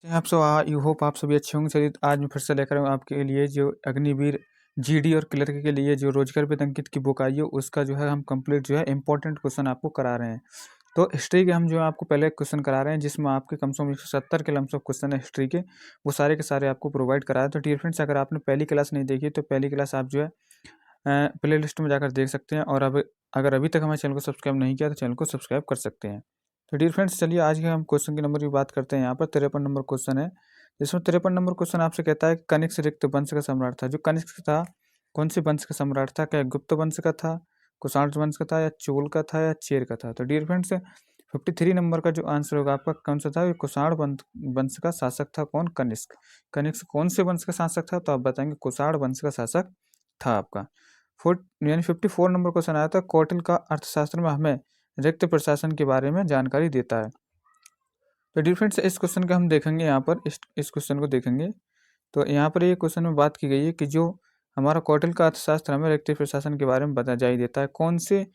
आप सब I hope आप सभी अच्छे होंगे। चलिए आज मैं फिर से लेकर आऊँ आपके लिए जो अग्निवीर जीडी और क्लर्क के लिए जो रोजगार पे अंकित की बुक आई है उसका जो है हम कंप्लीट जो है इंपॉर्टेंट क्वेश्चन आपको करा रहे हैं। तो हिस्ट्री के हम जो है आपको पहले क्वेश्चन करा रहे हैं जिसमें आपके कम से कम 170 के लमसम क्वेश्चन है हिस्ट्री के, वो सारे के सारे आपको प्रोवाइड करा है। तो डियर फ्रेंड्स, अगर आपने पहली क्लास नहीं देखी तो पहली क्लास आप जो है प्ले लिस्ट में जाकर देख सकते हैं, और अब अगर अभी तक हमारे चैनल को सब्सक्राइब नहीं किया तो चैनल को सब्सक्राइब कर सकते हैं। तो डियर फ्रेंड्स, चलिए आज के हम क्वेश्चन के नंबर की बात करते हैं। यहाँ पर 53 नंबर क्वेश्चन है, जिसमें 53 नंबर क्वेश्चन आपसे कहता है कि कनिष्क रिक्त वंश का सम्राट था। जो कनिष्क था कौन से वंश का सम्राट था? क्या गुप्त वंश का था, कुषाण वंश का था, या चोल का था, या चेर का था? तो डियर फ्रेंड्स, 53 नंबर का जो आंसर होगा आपका कौन सा था? ये कुषाण वंश का शासक था। कौन? कनिष्क। कनिष्क कौन से वंश का शासक था? तो आप बताएंगे कुषाण वंश का शासक था आपका। यानी 54 नंबर क्वेश्चन आया था, कौटिल्य का अर्थशास्त्र में हमें रिक्त प्रशासन के बारे में जानकारी देता है। तो डियर फ्रेंड्स, इस क्वेश्चन का हम देखेंगे यहाँ पर, इस क्वेश्चन को देखेंगे। तो यहाँ पर ये क्वेश्चन में बात की गई है कि जो हमारा कौटिल्य का अर्थशास्त्र हमें रिक्त प्रशासन के बारे में बताई देता है। कौन से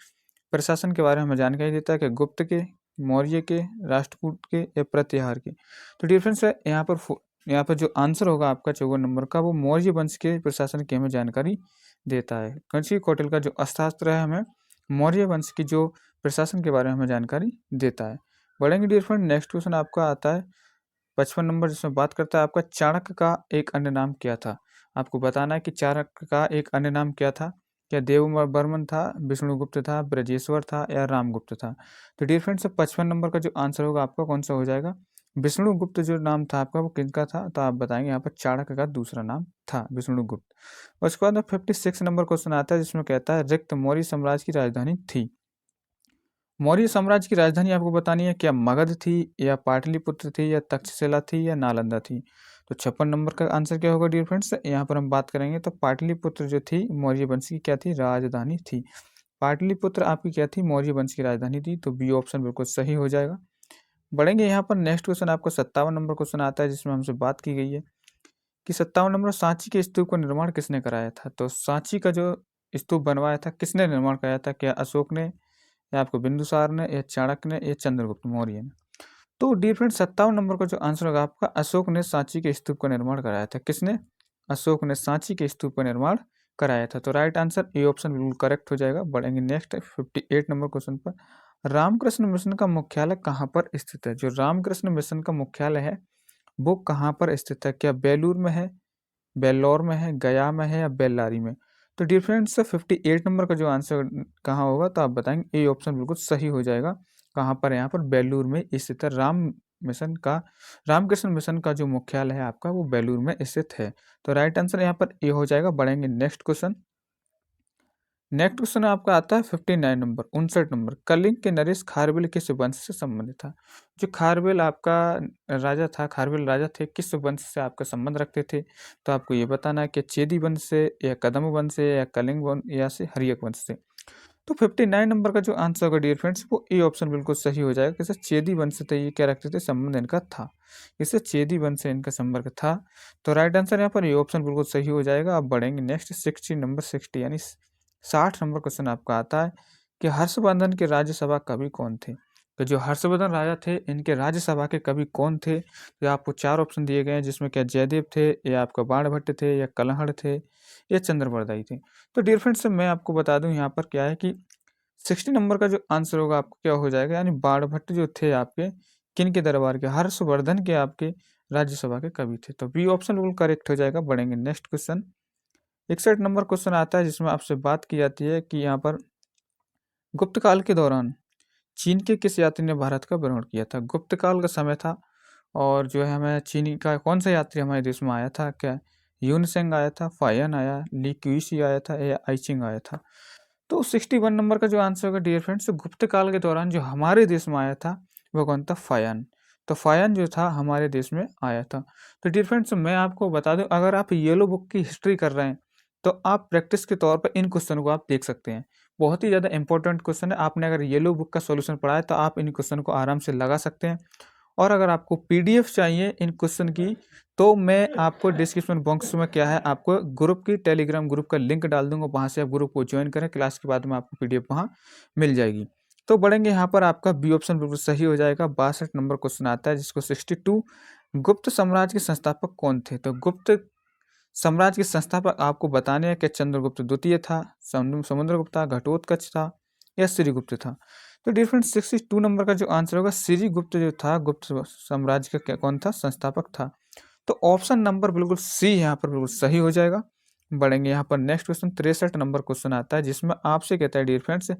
प्रशासन के बारे में हमें जानकारी देता है? कि गुप्त के, मौर्य के, राष्ट्रकूट के, या प्रत्याहार के? तो डियर फ्रेंड्स, यहाँ पर जो आंसर होगा आपका 54 नंबर का, वो मौर्य वंश के प्रशासन की हमें जानकारी देता है। कौन कौटिल्य का जो अर्थशास्त्र है हमें मौर्य वंश की जो प्रशासन के बारे में हमें जानकारी देता है। बढ़ेंगे डियर फ्रेंड, नेक्स्ट क्वेश्चन आपका आता है 55 नंबर, जिसमें बात करता है आपका चाणक्य का एक अन्य नाम क्या था। आपको बताना है कि चाणक्य का एक अन्य नाम क्या था। क्या देववर्मन था, विष्णुगुप्त था, ब्रजेश्वर था, या रामगुप्त था? तो डियर फ्रेंड्स, 55 नंबर का जो आंसर होगा आपका कौन सा हो जाएगा? विष्णुगुप्त जो नाम था आपका वो किनका था? तो आप बताएंगे यहाँ पर चाणक्य का दूसरा नाम था विष्णुगुप्त। उसके बाद में 56 नंबर क्वेश्चन आता है, जिसमें कहता है रिक्त मौर्य साम्राज्य की राजधानी थी। मौर्य साम्राज्य की राजधानी आपको बतानी है। क्या मगध थी, या पाटलिपुत्र थी, या तक्षशिला थी, या नालंदा थी? तो 56 नंबर का आंसर क्या होगा डियर फ्रेंड्स? यहाँ पर हम बात करेंगे तो पाटलिपुत्र जो थी मौर्य वंश की क्या थी? राजधानी थी। पाटलिपुत्र आपकी क्या थी? मौर्य वंश की राजधानी थी। तो बी ऑप्शन बिल्कुल सही हो जाएगा। बढ़ेंगे यहाँ पर, नेक्स्ट क्वेश्चन आपको 57 नंबर क्वेश्चन आता है, जिसमें हमसे बात की गई है कि 57 नंबर, सांची के स्तूप का निर्माण किसने कराया था? तो सांची का जो स्तूप बनवाया था किसने निर्माण कराया था? क्या अशोक ने, या आपको बिंदुसार ने, या चाणक्य ने, या चंद्रगुप्त मौर्य ने? तो डियर फ्रेंड, 57 नंबर का जो आंसर होगा आपका, अशोक ने सांची के स्तूप का निर्माण कराया था। किसने? अशोक ने सांची के स्तूप का निर्माण कराया था। तो राइट आंसर ए ऑप्शन बिल्कुल करेक्ट हो जाएगा। बढ़ेंगे नेक्स्ट 58 नंबर क्वेश्चन पर। रामकृष्ण मिशन का मुख्यालय कहाँ पर स्थित है? जो रामकृष्ण मिशन का मुख्यालय है वो कहाँ पर स्थित है? क्या बेलूर में है, बेल्लौर में है, गया में है, या बेल्लारी में? तो डियर फ्रेंड्स, 58 नंबर का जो आंसर कहाँ होगा? तो आप बताएंगे ए ऑप्शन बिल्कुल सही हो जाएगा। कहाँ पर? यहाँ पर बेलूर में स्थित है। रामकृष्ण मिशन का जो मुख्यालय है आपका वो बेलूर में स्थित है। तो राइट आंसर यहाँ पर ए हो जाएगा। बढ़ेंगे नेक्स्ट क्वेश्चन। नेक्स्ट क्वेश्चन आपका आता है 59 नंबर, 59 नंबर। कलिंग के नरेश खारवेल किस वंश से संबंधित था? जो खारवेल आपका राजा था, खारवेल राजा थे, किस वंश से आपका संबंध रखते थे? तो आपको ये बताना है कि चेदी वंश से, या कदम वंश से, या कलिंग वंश, या से हरियक वंश से? तो 59 नंबर का जो आंसर होगा डियर फ्रेंड्स, वो ए ऑप्शन बिल्कुल सही हो जाएगा। किसे? चेदी वंश से ये क्या रखते थे? संबंध इनका था। इससे चेदी वंश से इनका संपर्क था। तो राइट आंसर यहाँ पर ए ऑप्शन बिल्कुल सही हो जाएगा। अब बढ़ेंगे नेक्स्ट 60 नंबर, 60 यानी 60 नंबर क्वेश्चन आपका आता है कि हर्षवर्धन के राज्यसभा कवि कौन थे? तो जो हर्षवर्धन राजा थे इनके राज्यसभा के कवि कौन थे? तो आपको 4 ऑप्शन दिए गए हैं, जिसमें क्या जयदेव थे, या आपका बाणभट्ट थे, या कलहड़ थे, या चंद्रबरदाई थे? तो डियर फ्रेंड्स, मैं आपको बता दूं यहाँ पर क्या है कि 60 नंबर का जो आंसर होगा आपको क्या हो जाएगा, यानी बाणभट्ट जो थे आपके किन के दरबार के? हर्षवर्धन के आपके राज्यसभा के कवि थे। तो बी ऑप्शन बिल्कुल करेक्ट हो जाएगा। बढ़ेंगे नेक्स्ट क्वेश्चन। 61 नंबर क्वेश्चन आता है, जिसमें आपसे बात की जाती है कि यहाँ पर गुप्त काल के दौरान चीन के किस यात्री ने भारत का भ्रमण किया था? गुप्त काल का समय था, और जो है हमें चीनी का कौन सा यात्री हमारे देश में आया था? क्या यूनसेंग आया था, फायन आया, ली क्यूसी आया था, या आइचिंग आया था? तो 61 नंबर का जो आंसर होगा डियर फ्रेंड्स, गुप्त काल के दौरान जो हमारे देश में आया था वो कौन था? फायन। तो फायन जो था हमारे देश में आया था। तो डियर फ्रेंड्स, मैं आपको बता दूं, अगर आप येलो बुक की हिस्ट्री कर रहे हैं तो आप प्रैक्टिस के तौर पर इन क्वेश्चन को आप देख सकते हैं। बहुत ही ज़्यादा इंपॉर्टेंट क्वेश्चन है। आपने अगर येलो बुक का सॉल्यूशन पढ़ा है तो आप इन क्वेश्चन को आराम से लगा सकते हैं। और अगर आपको पीडीएफ चाहिए इन क्वेश्चन की, तो मैं आपको डिस्क्रिप्शन बॉक्स में क्या है, आपको ग्रुप की, टेलीग्राम ग्रुप का लिंक डाल दूंगा, वहां से आप ग्रुप को ज्वाइन करें। क्लास के बाद में आपको पीडीएफ वहां मिल जाएगी। तो बढ़ेंगे यहाँ पर आपका बी ऑप्शन बिल्कुल सही हो जाएगा। 62 नंबर क्वेश्चन आता है, जिसको 62 गुप्त साम्राज्य के संस्थापक कौन थे? तो गुप्त साम्राज्य के संस्थापक आपको बताने हैं कि चंद्रगुप्त द्वितीय था, समुद्रगुप्त था, घटोत्कच था या श्रीगुप्त था। तो डियर फ्रेंड्स 62 नंबर का जो आंसर होगा श्रीगुप्त जो था, गुप्त साम्राज्य का कौन था? संस्थापक था। तो ऑप्शन नंबर बिल्कुल सी यहाँ पर बिल्कुल सही हो जाएगा। बढ़ेंगे यहाँ पर नेक्स्ट क्वेश्चन 63 नंबर क्वेश्चन आता है, जिसमें आपसे कहता है डियर फ्रेंड्स,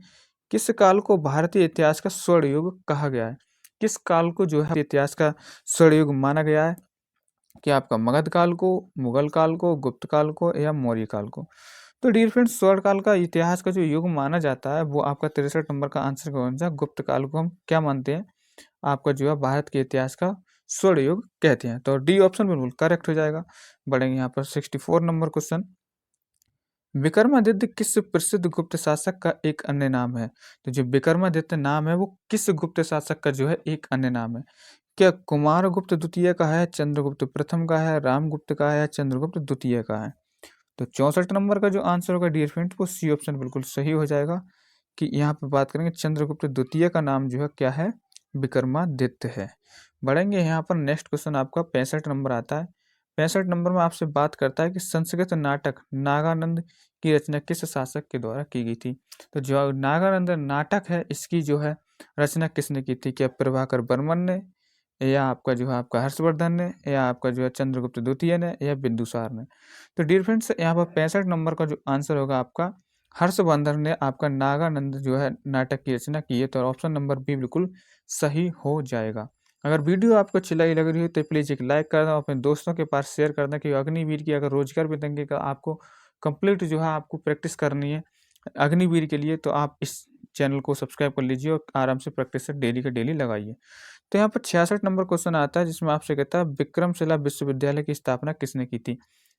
किस काल को भारतीय इतिहास का स्वर्ण युग कहा गया है? किस काल को जो है इतिहास का स्वर्ण युग माना गया है? क्या आपका मगध काल को, मुगल काल को, गुप्त काल को या मौर्य काल को? तो डियर फ्रेंड्स स्वर्ण काल का इतिहास का जो युग माना जाता है वो आपका 63 नंबर का आंसर कौन सा? गुप्त काल को हम क्या मानते हैं? आपका जो है भारत के इतिहास का स्वर्ण युग कहते हैं। तो डी ऑप्शन बिल्कुल करेक्ट हो जाएगा। बढ़ेंगे यहाँ पर 64 नंबर क्वेश्चन, विक्रमादित्य किस प्रसिद्ध गुप्त शासक का एक अन्य नाम है? तो जो विक्रमादित्य नाम है वो किस गुप्त शासक का जो है एक अन्य नाम है? क्या कुमारगुप्त द्वितीय का है, चंद्रगुप्त प्रथम का है, रामगुप्त का है या चंद्रगुप्त द्वितीय का है? तो 64 नंबर का जो आंसर होगा डियर फ्रेंड्स वो सी ऑप्शन बिल्कुल सही हो जाएगा, कि यहाँ पे बात करेंगे चंद्रगुप्त द्वितीय का नाम जो है क्या है? विक्रमादित्य है। बढ़ेंगे यहाँ पर नेक्स्ट क्वेश्चन आपका 65 नंबर आता है। 65 नंबर में आपसे बात करता है कि संस्कृत नाटक नागानंद की रचना किस शासक के द्वारा की गई थी? तो जो नागानंद नाटक है इसकी जो है रचना किसने की थी? क्या प्रभाकर बर्मन ने, या आपका जो है आपका हर्षवर्धन ने, या आपका जो है चंद्रगुप्त द्वितीय ने, या बिंदुसार ने? तो डियर फ्रेंड्स यहाँ पर 65 नंबर का जो आंसर होगा आपका हर्षवर्धन ने आपका नागानंद जो है नाटक की रचना की है। तो ऑप्शन नंबर बी बिल्कुल सही हो जाएगा। अगर वीडियो आपको अच्छी लग रही हो तो प्लीज़ एक लाइक कर दें, अपने दोस्तों के पास शेयर कर दें, कि अग्निवीर की अगर रोजगार वेतन का आपको कंप्लीट जो है आपको प्रैक्टिस करनी है अग्निवीर के लिए, तो आप इस चैनल को सब्सक्राइब कर लीजिए और आराम से प्रैक्टिस से डेली का डेली लगाइए। तो यहाँ पर 66 नंबर क्वेश्चन आता है, जिसमें आपसे कहता है विक्रमशिला विश्वविद्यालय की स्थापना किसने की थी?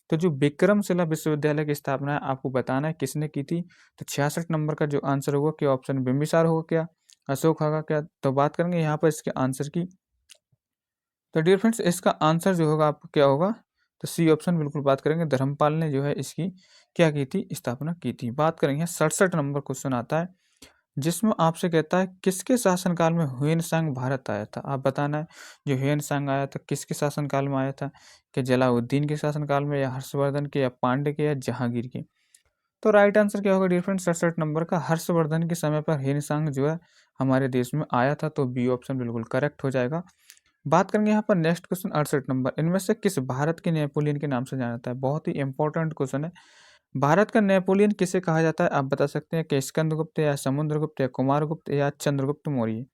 तो जो विक्रमशिला विश्वविद्यालय की स्थापना है आपको बताना है किसने की थी। तो 66 नंबर का जो आंसर होगा क्या ऑप्शन बिंबिसार होगा क्या, अशोक होगा क्या? तो बात करेंगे यहाँ पर इसके आंसर की। तो डियर फ्रेंड्स इसका आंसर जो होगा आपको क्या होगा? तो सी ऑप्शन बिल्कुल बात करेंगे धर्मपाल ने जो है इसकी क्या की थी? स्थापना की थी। बात करेंगे 67 नंबर क्वेश्चन आता है, जिसमें आपसे कहता है किसके शासनकाल में ह्वेनसांग भारत आया था? आप बताना है जो ह्वेनसांग आया था किसके शासनकाल में आया था? क्या जलालुद्दीन के शासनकाल में, या हर्षवर्धन के, या पांडे के, या जहांगीर के? तो राइट आंसर क्या होगा डियर फ्रेंड्स 67 नंबर का? हर्षवर्धन के समय पर ह्वेनसांग जो है हमारे देश में आया था। तो बी ऑप्शन बिल्कुल करेक्ट हो जाएगा। बात करेंगे यहाँ पर नेक्स्ट क्वेश्चन 68 नंबर, इनमें से किस भारत के नेपोलियन के नाम से जाना जाता है? बहुत ही इंपॉर्टेंट क्वेश्चन है। भारत का नेपोलियन किसे कहा जाता है? आप बता सकते हैं कि स्कंदगुप्त, या समुद्रगुप्त, या कुमारगुप्त, या चंद्रगुप्त मौर्य?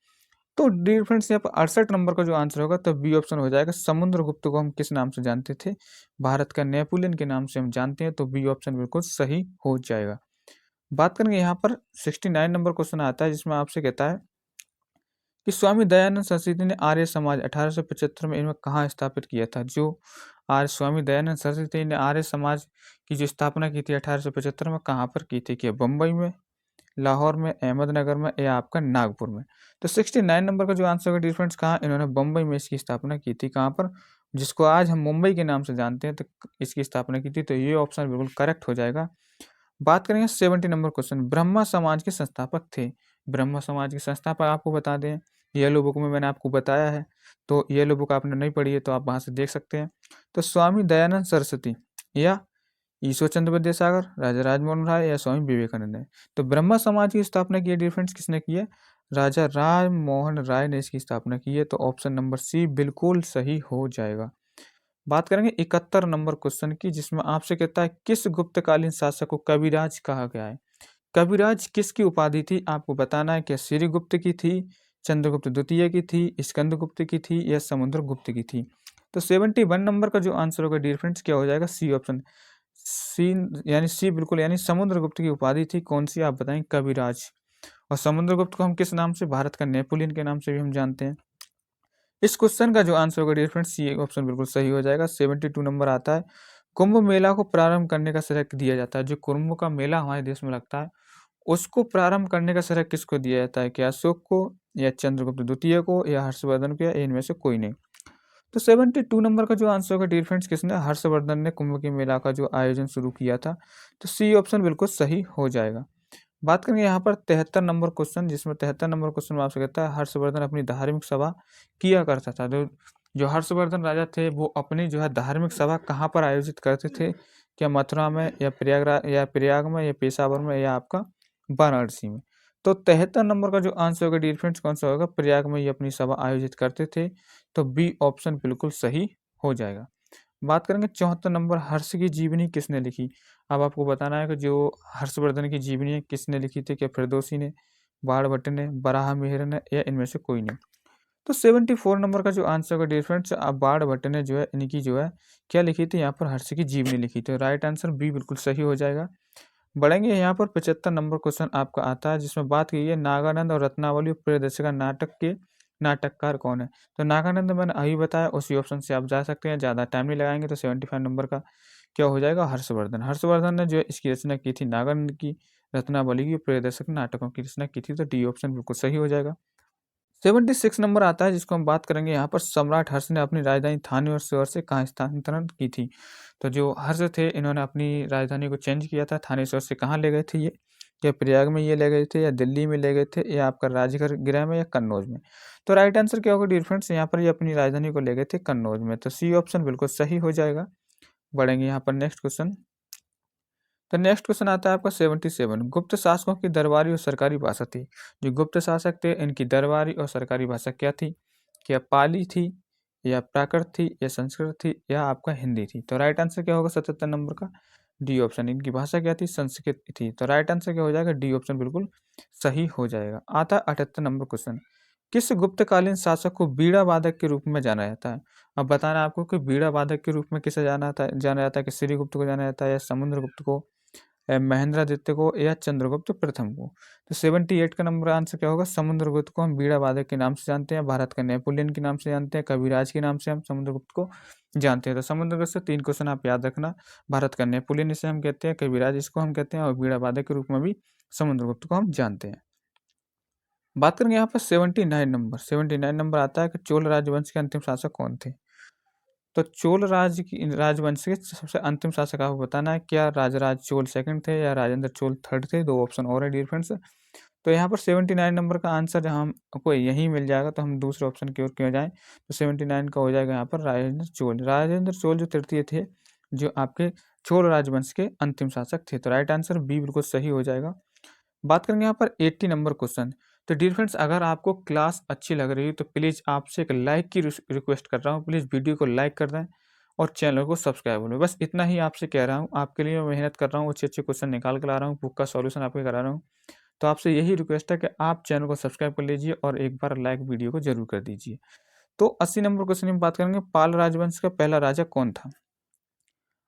तो डियर फ्रेंड्स यहाँ पर 68 नंबर का जो आंसर होगा तो बी ऑप्शन हो जाएगा। समुद्रगुप्त को हम किस नाम से जानते थे? भारत का नेपोलियन के नाम से हम जानते हैं। तो बी ऑप्शन बिल्कुल सही हो जाएगा। बात करेंगे यहाँ पर 69 नंबर क्वेश्चन आता है, जिसमें आपसे कहता है कि स्वामी दयानंद सरस्वती ने आर्य समाज 1875 में इनमें कहाँ स्थापित किया था? जो आर्य स्वामी दयानंद सरस्वती ने आर्य समाज की जो स्थापना की थी 1875 में, कहाँ पर की थी? क्या बम्बई में, लाहौर में, अहमदनगर में, या आपका नागपुर में? तो 69 नंबर का जो आंसर होगा डिफरेंस कहाँ, इन्होंने बम्बई में इसकी स्थापना की थी। कहाँ पर? जिसको आज हम मुंबई के नाम से जानते हैं, तो इसकी स्थापना की थी। तो ये ऑप्शन बिल्कुल करेक्ट हो जाएगा। बात करेंगे 70 नंबर क्वेश्चन, ब्रह्मा समाज के संस्थापक थे। ब्रह्मा समाज के संस्थापक आपको बता दें, येलो बुक में मैंने आपको बताया है। तो येलो बुक आपने नहीं पढ़ी है तो आप वहाँ से देख सकते हैं। तो स्वामी दयानंद सरस्वती, या ईश्वर चंद्र विद्यासागर, राजा राजमोहन राय, या स्वामी विवेकानंद ने? तो ब्रह्मा समाज की स्थापना की है डिफरेंस किसने की है? राजा राममोहन राय ने इसकी स्थापना की है। तो ऑप्शन नंबर सी बिल्कुल सही हो जाएगा। बात करेंगे 71 नंबर क्वेश्चन की, जिसमें आपसे कहता है किस गुप्तकालीन शासक को कविराज कहा गया है? कविराज किसकी उपाधि थी? आपको बताना है कि श्रीगुप्त की थी, चंद्रगुप्त द्वितीय की थी, स्कंदगुप्त की थी, या समुद्रगुप्त की थी? तो 71 नंबर का जो आंसर होगा डियर फ्रेंड्स क्या हो जाएगा? C option. सी यानी सी बिल्कुल, यानी समुद्रगुप्त की उपाधि थी कौन सी? आप बताएं कविराज। और समुद्रगुप्त को हम किस नाम से? भारत का नेपोलियन के नाम से भी हम जानते हैं। इस क्वेश्चन का जो आंसर होगा डियर फ्रेंड्स सी ऑप्शन बिल्कुल सही हो जाएगा। 72 नंबर आता है, कुंभ मेला को प्रारंभ करने का श्रेय दिया जाता है। जो कुंभ का मेला हमारे देश में लगता है उसको प्रारंभ करने का श्रेय किसको दिया जाता है? क्या अशोक को, या चंद्रगुप्त द्वितीय को, या हर्षवर्धन को, या इनमें से कोई नहीं? तो 72 नंबर का जो आंसर होगा डियर फ्रेंड्स किसने? हर्षवर्धन ने कुंभ के मेला का जो आयोजन शुरू किया था। तो सी ऑप्शन बिल्कुल सही हो जाएगा। बात करेंगे यहाँ पर 73 नंबर क्वेश्चन, जिसमें 73 नंबर क्वेश्चन में आपसे कहता है हर्षवर्धन अपनी धार्मिक सभा किया करता था। जो जो हर्षवर्धन राजा थे वो अपनी जो है धार्मिक सभा कहाँ पर आयोजित करते थे? क्या मथुरा में या प्रयाग में या पेशावर में या आपका वाराणसी में? तो 73 नंबर का जो आंसर होगा डियर फ्रेंड्स कौन सा होगा? प्रयाग में ये अपनी सभा आयोजित करते थे। तो बी ऑप्शन बिल्कुल सही हो जाएगा। बात करेंगे 74 नंबर, हर्ष की जीवनी किसने लिखी? अब आपको बताना है कि जो हर्षवर्धन की जीवनी है किसने लिखी थी? क्या फिरदौसी ने, बाणभट्ट ने, बराह मिहिर ने या इनमें से कोई ने? तो 74 नंबर का जो आंसर होगा डियर फ्रेंड्स, बाणभट्ट ने जो है इनकी जो है क्या लिखी थी? यहाँ पर हर्ष की जीवनी लिखी थी। राइट आंसर बी बिल्कुल सही हो जाएगा। बढ़ेंगे यहाँ पर 75 नंबर क्वेश्चन आपका आता है जिसमें बात की है नागानंद और रत्नावली प्रियदर्शिका नाटक के नाटककार कौन है? तो नागानंद मैंने अभी बताया, उसी ऑप्शन से आप जा सकते हैं, ज़्यादा टाइम नहीं लगाएंगे। तो 75 नंबर का क्या हो जाएगा? हर्षवर्धन। हर्षवर्धन ने जो है इसकी रचना की थी नागानंद की, रत्नावली की, प्रियदर्शक नाटकों की रचना की थी। तो डी ऑप्शन बिल्कुल सही हो जाएगा। 76 नंबर आता है जिसको हम बात करेंगे यहाँ पर, सम्राट हर्ष ने अपनी राजधानी थाने और शहर से कहाँ स्थानांतरण की थी? तो जो हर्ष थे इन्होंने अपनी राजधानी को चेंज किया था, थाने शहर से कहाँ ले गए थे ये? क्या प्रयाग में ये ले गए थे या दिल्ली में ले गए थे या आपका राजगढ़ गृह में या कन्नौज में? तो राइट आंसर क्या होगा डियर फ्रेंड्स? यहाँ पर ये अपनी राजधानी को ले गए थे कन्नौज में। तो सी ऑप्शन बिल्कुल सही हो जाएगा। बढ़ेंगे यहाँ पर नेक्स्ट क्वेश्चन। तो नेक्स्ट क्वेश्चन आता है आपका 77, गुप्त शासकों की दरबारी और सरकारी भाषा थी। जो गुप्त शासक थे इनकी दरबारी और सरकारी भाषा क्या थी? क्या पाली थी या प्राकृत थी या संस्कृत थी या आपका हिंदी थी? तो राइट आंसर क्या होगा 77 नंबर का? D option. इनकी भाषा क्या थी? संस्कृत थी। तो राइट आंसर क्या हो जाएगा? डी ऑप्शन बिल्कुल सही हो जाएगा। आता है 78 नंबर क्वेश्चन, किस गुप्तकालीन शासक को बीड़ा वादक के रूप में जाना जाता है? अब बताना है आपको कि बीड़ा वादक के रूप में किसे जाना जाता है कि श्रीगुप्त को जाना जाता है या समुद्रगुप्त को, महेंद्रादित्य को या चंद्रगुप्त प्रथम को? तो 78 का नंबर आंसर क्या होगा? समुद्रगुप्त को हम बीड़ा वादक के नाम से जानते हैं, भारत का नेपोलियन के नाम से जानते हैं, कविराज के नाम से हम समुद्रगुप्त को जानते हैं। तो समुद्रगुप्त से 3 क्वेश्चन आप याद रखना। भारत का नेपोलियन इसे हम कहते हैं, कविराज इसको हम कहते हैं और बीड़ा वादक के रूप में भी समुद्रगुप्त को हम जानते हैं। बात करेंगे यहाँ पर 79 नंबर आता है कि चोल राजवंश के अंतिम शासक कौन थे? तो चोल राजवंश के सबसे अंतिम शासक आपको बताना है, क्या राजराज चोल सेकंड थे या राजेंद्र चोल थर्ड थे? 2 ऑप्शन और है डियर फ्रेंड्स। तो यहाँ पर 79 नंबर का आंसर जहाँ हमको यही मिल जाएगा तो हम दूसरे ऑप्शन की ओर क्यों जाएं? तो 79 का हो जाएगा यहाँ पर राजेंद्र चोल। राजेंद्र चोल जो तृतीय थे, जो आपके चोल राजवंश के अंतिम शासक थे। तो राइट आंसर बी बिल्कुल सही हो जाएगा। बात करेंगे यहाँ पर 80 नंबर क्वेश्चन। तो डियर फ्रेंड्स अगर आपको क्लास अच्छी लग रही है तो प्लीज़ आपसे एक लाइक की रिक्वेस्ट कर रहा हूँ। प्लीज़ वीडियो को लाइक कर दें और चैनल को सब्सक्राइब कर लें। बस इतना ही आपसे कह रहा हूँ। आपके लिए मैं मेहनत कर रहा हूँ, अच्छे अच्छे क्वेश्चन निकाल कर ला रहा हूँ, बुक का सॉल्यूशन आपके करा रहा हूँ। तो आपसे यही रिक्वेस्ट है कि आप चैनल को सब्सक्राइब कर लीजिए और एक बार लाइक वीडियो को जरूर कर दीजिए। तो 80 नंबर क्वेश्चन में बात करेंगे, पाल राजवंश का पहला राजा कौन था?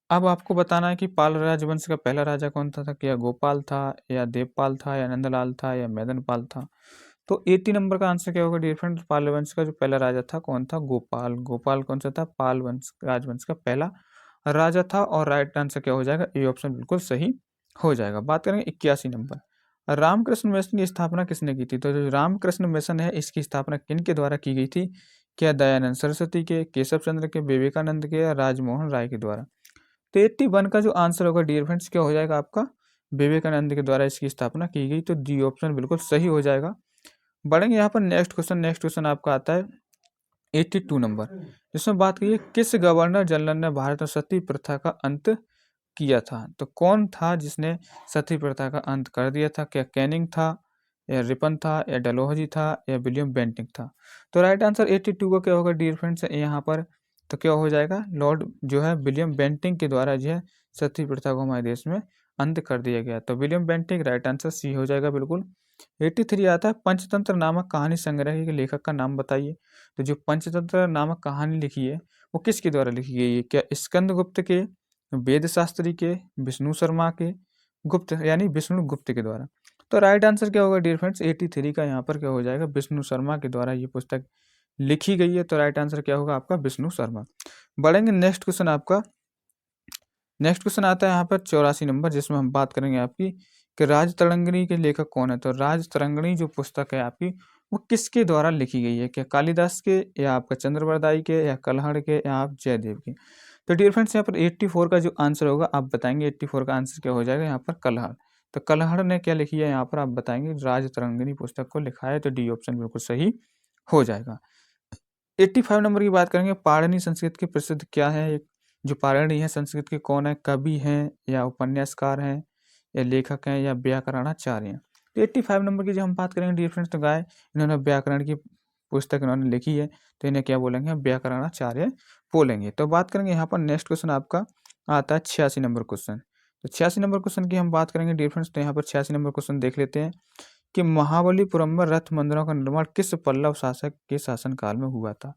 अब आपको बताना है कि पाल राजवंश का पहला राजा कौन था क्या गोपाल था या देवपाल था या नंदलाल था या मैदनपाल था? तो 80 नंबर का आंसर क्या होगा डियर फ्रेंड्स? पाल वंश का जो पहला राजा था कौन था? गोपाल। गोपाल कौन सा था? पाल वंश राजवंश का पहला राजा था। और राइट आंसर क्या हो जाएगा? ए ऑप्शन बिल्कुल सही हो जाएगा। बात करेंगे 81 नंबर, रामकृष्ण मिशन की स्थापना किसने की थी? तो जो रामकृष्ण मिशन है इसकी स्थापना किन के द्वारा की गई थी? क्या दयानंद सरस्वती के, केशव चंद्र के, विवेकानंद के या राजमोहन राय के द्वारा? तो 81 का जो आंसर होगा डियर फ्रेंड्स क्या हो जाएगा आपका? विवेकानंद के द्वारा इसकी स्थापना की गई। तो डी ऑप्शन बिल्कुल सही हो जाएगा। बढ़ेंगे यहाँ पर नेक्स्ट क्वेश्चन आपका आता है 82 नंबर, जिसमें बात की है किस गवर्नर जनरल ने भारत में सती प्रथा का अंत किया था? तो कौन था जिसने सती प्रथा का अंत कर दिया था? क्या कैनिंग था या रिपन था या डलहौजी था या विलियम बेंटिंक था? तो राइट आंसर 82 का क्या होगा डियर फ्रेंड्स यहाँ पर? तो क्या हो जाएगा? लॉर्ड जो है विलियम बेंटिंक के द्वारा जो है सती प्रथा को हमारे देश में अंत कर दिया गया। तो William Bentinck right answer C हो जाएगा बिल्कुल। 83 आता है पंचतंत्र नामक कहानी संग्रह के लेखक का नाम बताइए। तो जो पंचतंत्र नामक कहानी लिखी है वो किसके द्वारा लिखी गई है? क्या स्कंदगुप्त के, वेद शास्त्री के, विष्णु शर्मा के, गुप्त यानी विष्णु गुप्त के द्वारा? तो राइट आंसर क्या होगा डियर फ्रेंड्स? 83 का यहाँ पर क्या हो जाएगा? विष्णु शर्मा के द्वारा ये पुस्तक लिखी गई है। तो राइट आंसर क्या होगा आपका? विष्णु शर्मा। बढ़ेंगे नेक्स्ट क्वेश्चन आपका। नेक्स्ट क्वेश्चन आता है यहाँ पर 84 नंबर, जिसमें हम बात करेंगे आपकी कि राज तरंगिणी के लेखक कौन है? तो राज तरंगिणी जो पुस्तक है आपकी वो किसके द्वारा लिखी गई है? क्या कालिदास के या आपका चंद्रवरदाई के या कल्हड़ के या आप जयदेव के? तो डियर फ्रेंड्स यहाँ पर 84 का जो आंसर होगा आप बताएंगे। 84 का आंसर क्या हो जाएगा यहाँ पर? कल्हड़। तो कल्हड़ ने क्या लिखी है यहाँ पर आप बताएंगे? राज तरंगिणी पुस्तक को लिखा है। तो डी ऑप्शन बिल्कुल सही हो जाएगा। 85 नंबर की बात करेंगे, पाणिनि संस्कृत के प्रसिद्ध क्या है? एक जो पाणिनि है संस्कृत के कौन है? कवि हैं या उपन्यासकार हैं या लेखक हैं या व्याकरणाचार्य हैं? तो 85 नंबर की जो हम बात करेंगे डियर फ्रेंड्स, तो गाय इन्होंने व्याकरण की पुस्तक इन्होंने लिखी है, तो इन्हें क्या बोलेंगे? हम व्याकरणाचार्य बोलेंगे। तो बात करेंगे यहाँ पर नेक्स्ट क्वेश्चन आपका आता है 86 नंबर क्वेश्चन। तो 86 नंबर क्वेश्चन की हम बात करेंगे डियर फ्रेंड्स, तो यहाँ पर 86 नंबर क्वेश्चन देख लेते हैं कि महाबलीपुरम में रथ मंदिरों का निर्माण किस पल्लव शासक के शासनकाल में हुआ था?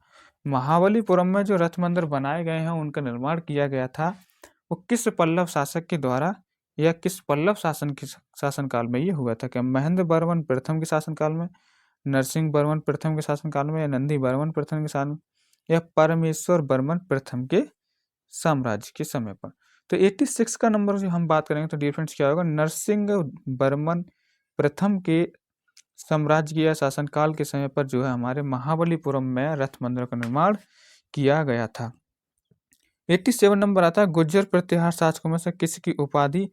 महाबलीपुरम में जो रथ मंदिर बनाए गए हैं उनका निर्माण किया गया था, वो किस पल्लव शासक के द्वारा या किस पल्लव शासनकाल में ये हुआ था? क्या महेंद्र वर्मन प्रथम के शासनकाल में, नरसिंह वर्मन प्रथम के शासनकाल में, या नंदी वर्मन प्रथम के शासन, या परमेश्वर वर्मन प्रथम के साम्राज्य के समय पर? तो 86 का नंबर जो हम बात करेंगे तो डियर फ्रेंड्स क्या होगा? नरसिंह वर्मन प्रथम के साम्राज्य या शासनकाल के समय पर जो है हमारे महाबलीपुरम में रथ मंदिर का निर्माण किया गया था। 87 नंबर आता है, गुर्जर प्रतिहार शासकों में से किसकी उपाधि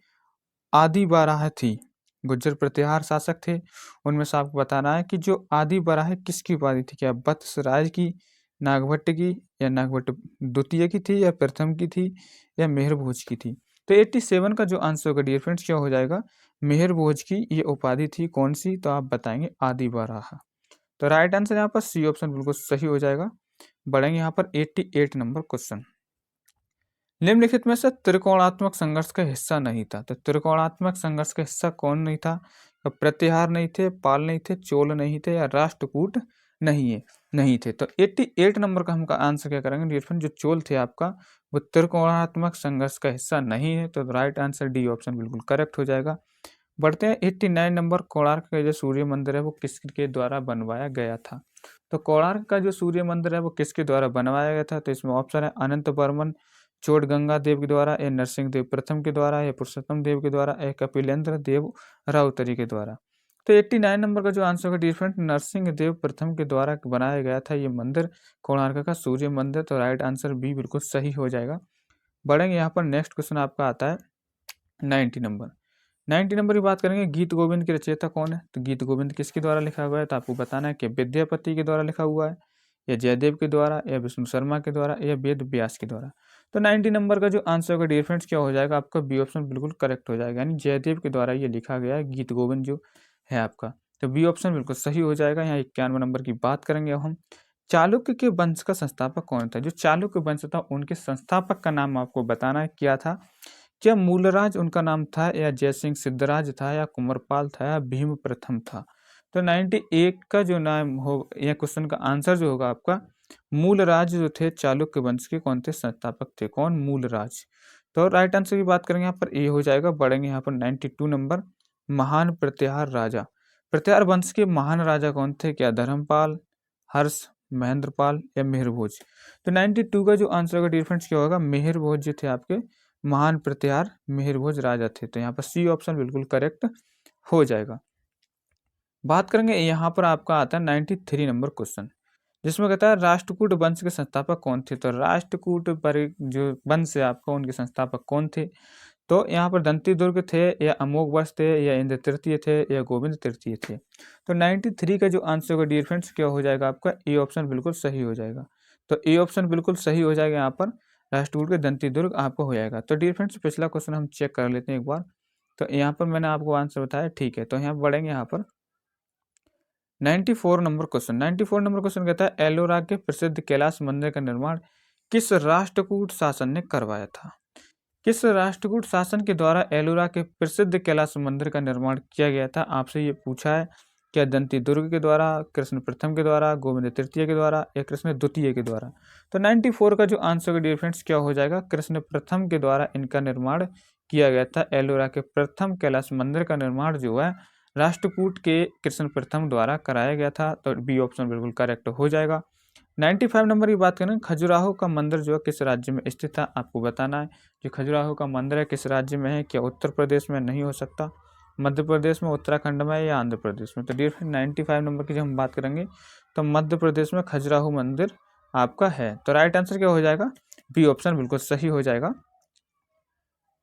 आदि बाराह थी? गुर्जर प्रतिहार शासक थे, उनमें से आपको बताना है कि जो आदि बाराह किसकी उपाधि थी? क्या वत्सराज की, नागभट्ट की, या नागभट्ट द्वितीय की थी, या प्रथम की थी, या मेहरभोज की थी? तो 87 का जो आंसर होगा डियर फ्रेंड्स क्या हो जाएगा? मेहरभोज की ये उपाधि थी, कौन सी? तो आप बताएंगे आदि बाराह। तो राइट आंसर यहाँ पर सी ऑप्शन बिल्कुल सही हो जाएगा। बढ़ेंगे यहाँ पर 88 नंबर क्वेश्चन। निम्नलिखित में से त्रिकोणात्मक संघर्ष का हिस्सा नहीं था। तो त्रिकोणात्मक संघर्ष का हिस्सा कौन नहीं था? तो प्रतिहार नहीं थे, पाल नहीं थे, चोल नहीं थे, या राष्ट्रकूट नहीं थे। तो 88 नंबर का हम आंसर क्या करेंगे डियर फ्रेंड? जो चोल थे आपका वो त्रिकोणात्मक संघर्ष का हिस्सा नहीं है, तो राइट आंसर डी ऑप्शन बिल्कुल करेक्ट हो जाएगा। बढ़ते हैं 89 नंबर, कोणार्क का जो सूर्य मंदिर है वो किसके द्वारा बनवाया गया था? तो कोणार्क का जो सूर्य मंदिर है वो किसके द्वारा बनवाया गया था? तो इसमें ऑप्शन है अनंत वर्मन चोटगंगा देव के द्वारा, या नरसिंह देव प्रथम के द्वारा, या पुरुषोत्तम देव के द्वारा, या कपिलेंद्र देव राउतरी के द्वारा। तो 89 नंबर का जो आंसर होगा डिफरेंट, नरसिंह देव प्रथम के द्वारा बनाया गया था ये मंदिर, कोणार्क का सूर्य मंदिर। तो राइट आंसर बी बिल्कुल सही हो जाएगा। बढ़ेंगे यहाँ पर नेक्स्ट क्वेश्चन आपका आता है 90 नंबर। 90 नंबर की बात करेंगे, गीत गोविंद की रचयिता कौन है? तो गीत गोविंद किसके द्वारा लिखा हुआ है? तो आपको बताना है कि विद्यापति के द्वारा लिखा हुआ है, या जयदेव के द्वारा, या विष्णु शर्मा के द्वारा, या वेद व्यास के द्वारा। तो 90 नंबर का जो आंसर होगा डियर फ्रेंड्स क्या हो जाएगा? आपका बी ऑप्शन बिल्कुल करेक्ट हो जाएगा, यानी जयदेव के द्वारा ये लिखा गया है गीत गोविंद जो है आपका। तो बी ऑप्शन बिल्कुल सही हो जाएगा। यहाँ 91 नंबर की बात करेंगे अब हम। चालुक्य के वंश का संस्थापक कौन था? जो चालुक्य वंश था उनके संस्थापक का नाम आपको बताना है क्या था? क्या मूलराज उनका नाम था, या जयसिंह सिद्धराज था, या कुंवरपाल था, या भीम प्रथम था? तो 98 का जो नाम हो या क्वेश्चन का आंसर जो होगा आपका, मूलराज जो थे चालुक्य वंश के कौन थे? संस्थापक थे। कौन? मूलराज। तो राइट आंसर की बात करेंगे यहाँ पर ए हो जाएगा। बढ़ेंगे यहाँ पर 92 नंबर, महान प्रतिहार राजा। प्रतिहार वंश के महान राजा कौन थे? क्या धर्मपाल, हर्ष, महेंद्रपाल, या मेहरभोज? तो 92 का जो आंसर होगा डिफरेंस क्या होगा? मेहरभोज जो थे आपके महान प्रतिहार मेहरभोज राजा थे। तो यहाँ पर सी ऑप्शन बिल्कुल करेक्ट हो जाएगा। बात करेंगे यहाँ पर आपका आता है 93 नंबर क्वेश्चन, जिसमें कहता है राष्ट्रकूट वंश के संस्थापक कौन थे? तो राष्ट्रकूट पर जो वंश है आपका उनके संस्थापक कौन थे? तो यहाँ पर दंती दुर्ग थे, या अमोघवर्ष थे, या इंद्र तृतीय थे, या गोविंद तृतीय थे? तो 93 का जो आंसर होगा डियर फ्रेंड्स क्या हो जाएगा आपका? ए ऑप्शन बिल्कुल सही हो जाएगा। तो ए ऑप्शन बिल्कुल सही हो जाएगा यहाँ पर, राष्ट्रकूट के दंती दुर्ग आपको हो जाएगा। तो डियर फ्रेंड्स पिछला क्वेश्चन हम चेक कर लेते हैं एक बार। तो यहाँ पर मैंने आपको आंसर बताया, ठीक है। तो यहाँ बढ़ेंगे यहाँ पर 94 नंबर क्वेश्चन। 94 नंबर क्वेश्चन कहता है एलोरा के प्रसिद्ध कैलाश मंदिर का निर्माण किस राष्ट्रकूट शासन ने करवाया था? किस राष्ट्रकूट शासन के द्वारा एलोरा के प्रसिद्ध कैलाश मंदिर का निर्माण किया गया था? आपसे ये पूछा है, क्या दंती दुर्ग के द्वारा, कृष्ण प्रथम के द्वारा, गोविंद तृतीय के द्वारा, या कृष्ण द्वितीय के द्वारा? तो 94 का जो आंसर का डियर फ्रेंड्स क्या हो जाएगा? कृष्ण प्रथम के द्वारा इनका निर्माण किया गया था। एलोरा के प्रथम कैलाश मंदिर का निर्माण जो है राष्ट्रकूट के कृष्ण प्रथम द्वारा कराया गया था। तो बी ऑप्शन बिल्कुल करेक्ट हो जाएगा। 95 नंबर की बात करें, खजुराहो का मंदिर जो है किस राज्य में स्थित है? आपको बताना है जो खजुराहो का मंदिर है किस राज्य में है। क्या उत्तर प्रदेश में? नहीं हो सकता। मध्य प्रदेश में, उत्तराखंड में, या आंध्र प्रदेश में? तो डियर फ्रेंड 95 नंबर की जब हम बात करेंगे तो मध्य प्रदेश में खजुराहो मंदिर आपका है। तो राइट आंसर क्या हो जाएगा? बी ऑप्शन बिल्कुल सही हो जाएगा।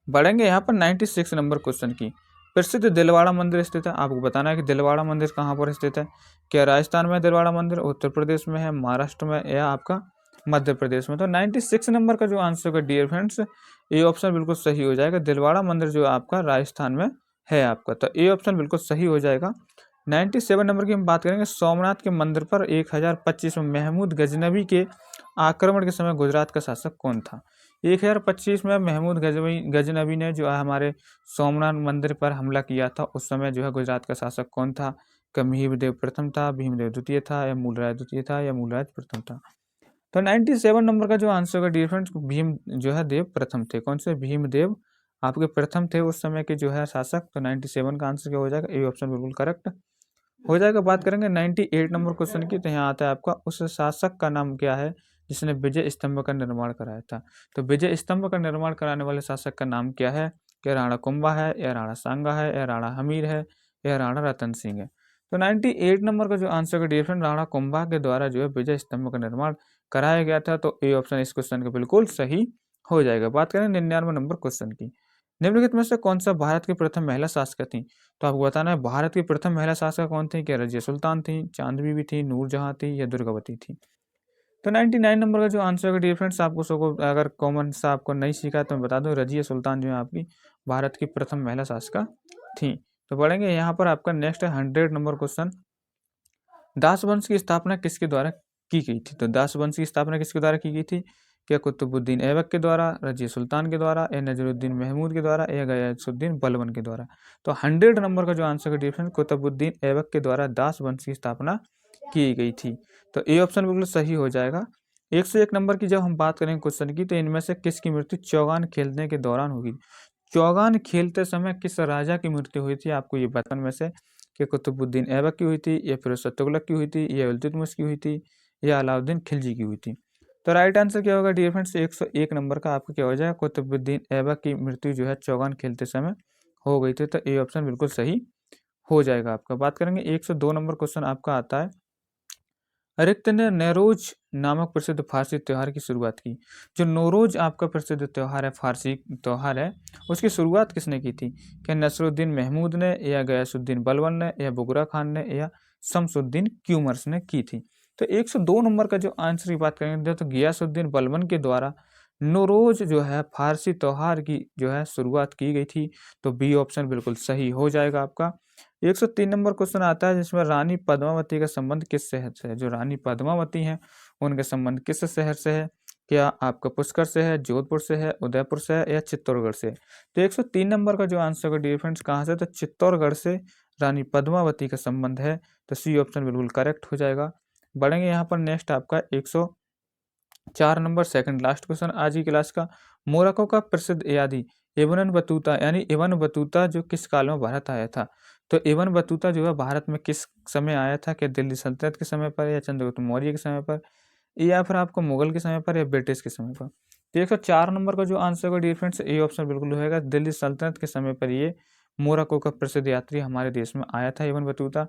बढ़ेंगे यहाँ पर 96 नंबर क्वेश्चन की, प्रसिद्ध दिलवाड़ा मंदिर स्थित है। आपको बताना है कि दिलवाड़ा मंदिर कहाँ पर स्थित है। क्या राजस्थान में दिलवाड़ा मंदिर, उत्तर प्रदेश में है, महाराष्ट्र में, या आपका मध्य प्रदेश में। तो 96 नंबर का जो आंसर होगा डियर फ्रेंड्स, ए ऑप्शन बिल्कुल सही हो जाएगा। दिलवाड़ा मंदिर जो आपका राजस्थान में है आपका, तो ए ऑप्शन बिल्कुल सही हो जाएगा। 97 नंबर की हम बात करेंगे। सोमनाथ के मंदिर पर 1025 में महमूद गजनवी के आक्रमण के समय गुजरात का शासक कौन था। 1025 में महमूद गजनवी ने जो है हमारे सोमनाथ मंदिर पर हमला किया था, उस समय जो है गुजरात का शासक कौन था। क्या भीमदेव प्रथम था, भीमदेव द्वितीय था, या मूलराज द्वितीय था, या मूलराज प्रथम था। तो 97 नंबर का जो आंसर होगा डियर फ्रेंड्स, भीम जो है देव प्रथम थे। कौन से? भीमदेव आपके प्रथम थे उस समय के जो है शासक। तो 97 का आंसर क्या हो जाएगा? ए ऑप्शन बिल्कुल करेक्ट हो जाएगा। बात करेंगे 98 नंबर क्वेश्चन की, तो यहाँ आता है आपका उस शासक का नाम क्या है जिसने विजय स्तंभ का निर्माण कराया था। तो विजय स्तंभ का निर्माण कराने वाले शासक का नाम क्या है? क्या राणा कुंभा है, या राणा सांगा है, या राणा हमीर है, या राणा रतन सिंह है। तो 98 नंबर का जो आंसर का डियर फ्रेंड, राणा कुंभा के द्वारा जो है विजय स्तंभ का निर्माण कराया गया था। तो ए ऑप्शन इस क्वेश्चन का बिल्कुल सही हो जाएगा। बात करें 99 नंबर क्वेश्चन की, निम्नलिखित में से कौन सा भारत की प्रथम महिला शासक थी। तो आपको बताना है भारत की प्रथम महिला शासक कौन थी। क्या रजिया सुल्तान थी, चांद बीबी थी, नूरजहां थी, या दुर्गावती थी। तो 99 नंबर का जो आंसर है डियर फ्रेंड्स, आपको सबको अगर कॉमन सा आपको नहीं सीखा तो मैं बता दूं, रजिया सुल्तान जो है आपकी भारत की प्रथम महिला शासिका थी। तो पढ़ेंगे यहाँ पर आपका नेक्स्ट है 100 नंबर क्वेश्चन। दास वंश की स्थापना किसके द्वारा की गई थी। तो दास वंश की स्थापना किसके द्वारा की गई थी। क्या कुतुबुद्दीन ऐबक के द्वारा, रजिया सुल्तान के द्वारा, या नजरुद्दीन महमूद के द्वारा, या गयासुद्दीन बलबन के द्वारा। तो 100 नंबर का जो आंसर का डिफरेंस, कुतुबुद्दीन ऐबक के द्वारा दास वंश की स्थापना की गई थी। तो ए ऑप्शन बिल्कुल सही हो जाएगा। 101 नंबर की जब हम बात करेंगे क्वेश्चन की, तो इनमें से किसकी मृत्यु चौगान खेलने के दौरान होगी। चौगान खेलते समय किस राजा की मृत्यु हुई थी, आपको ये बताने में से कि कुतुबुद्दीन ऐबक की हुई थी, या फिरोज शाह तुगलक की हुई थी, या इल्तुतमिश की हुई थी, या अलाउद्दीन खिलजी की हुई थी। तो राइट आंसर क्या होगा डियर फ्रेंड्स, 101 नंबर का आपका क्या हो जाएगा, कुतुबुद्दीन ऐबक की मृत्यु जो है चौगान खेलते समय हो गई थी। तो ए ऑप्शन बिल्कुल सही हो जाएगा आपका। बात करेंगे 102 नंबर क्वेश्चन आपका आता है, अरिक्त ने नौरोज नामक प्रसिद्ध फारसी त्यौहार की शुरुआत की। जो नौरोज आपका प्रसिद्ध त्यौहार है, फारसी त्यौहार है, उसकी शुरुआत किसने की थी। क्या नसरुद्दीन महमूद ने, या गयासुद्दीन बलबन ने, या बुगरा खान ने, या शमसुद्दीन क्यूमर्स ने की थी। तो 102 नंबर का जो आंसर की बात करेंगे तो गयासुद्दीन बलबन के द्वारा नौरोज जो है फारसी त्यौहार की जो है शुरुआत की गई थी। तो बी ऑप्शन बिल्कुल सही हो जाएगा आपका। 103 नंबर क्वेश्चन आता है जिसमें रानी पद्मावती का संबंध किस शहर से है। जो रानी पद्मावती हैं उनका संबंध किस शहर से है। क्या आपका पुष्कर से है, जोधपुर से है, उदयपुर से है, या चित्तौड़गढ़ से। तो 103 नंबर का जो आंसर का डिफरेंस कहाँ से, तो चित्तौड़गढ़ से रानी पद्मावती का संबंध है। तो सी ऑप्शन बिल्कुल करेक्ट हो जाएगा। बढ़ेंगे यहाँ पर नेक्स्ट आपका 104 नंबर सेकंड लास्ट क्वेश्चन आज की क्लास का, मोरक्को का प्रसिद्ध यादी इब्न बतूता यानी इब्न बतूता जो किस काल में भारत आया था। तो इब्न बतूता जो है भारत में किस समय आया था। क्या दिल्ली सल्तनत के समय पर, या चंद्रगुप्त मौर्य के समय पर, या फिर आपको मुगल के समय पर, या ब्रिटिश के समय पर। तो 104 नंबर का जो आंसर का डिफरेंस ए ऑप्शन बिल्कुल होगा, दिल्ली सल्तनत के समय पर ये मोरक्को का प्रसिद्ध यात्री हमारे देश में आया था इब्न बतूता।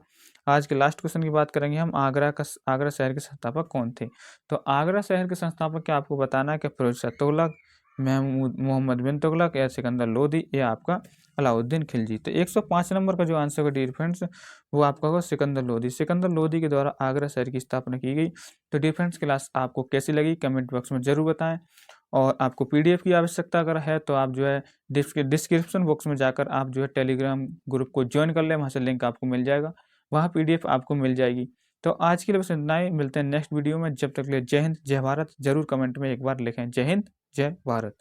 आज के लास्ट क्वेश्चन की बात करेंगे हम, आगरा शहर के संस्थापक कौन थे। तो आगरा शहर के संस्थापक क्या आपको बताना है कि फिरोज शाह तुगलक, मोहम्मद बिन तुगलक, या सिकंदर लोदी, या आपका अलाउद्दीन खिलजी। तो 105 नंबर का जो आंसर का डियर फ्रेंड्स वो आपका होगा सिकंदर लोदी। सिकंदर लोदी के द्वारा आगरा शहर की स्थापना की गई। तो डिफरेंस क्लास आपको कैसी लगी कमेंट बॉक्स में जरूर बताएं, और आपको पीडीएफ की आवश्यकता अगर है तो आप जो है डिस्क्रिप्शन बॉक्स में जाकर आप जो है टेलीग्राम ग्रुप को ज्वाइन कर लें, वहाँ से लिंक आपको मिल जाएगा, वहाँ पीडीएफ आपको मिल जाएगी। तो आज के लिए बस इतना ही, मिलते हैं नेक्स्ट वीडियो में। जब तक ले जय हिंद जय भारत, जरूर कमेंट में एक बार लिखें जय हिंद जय भारत।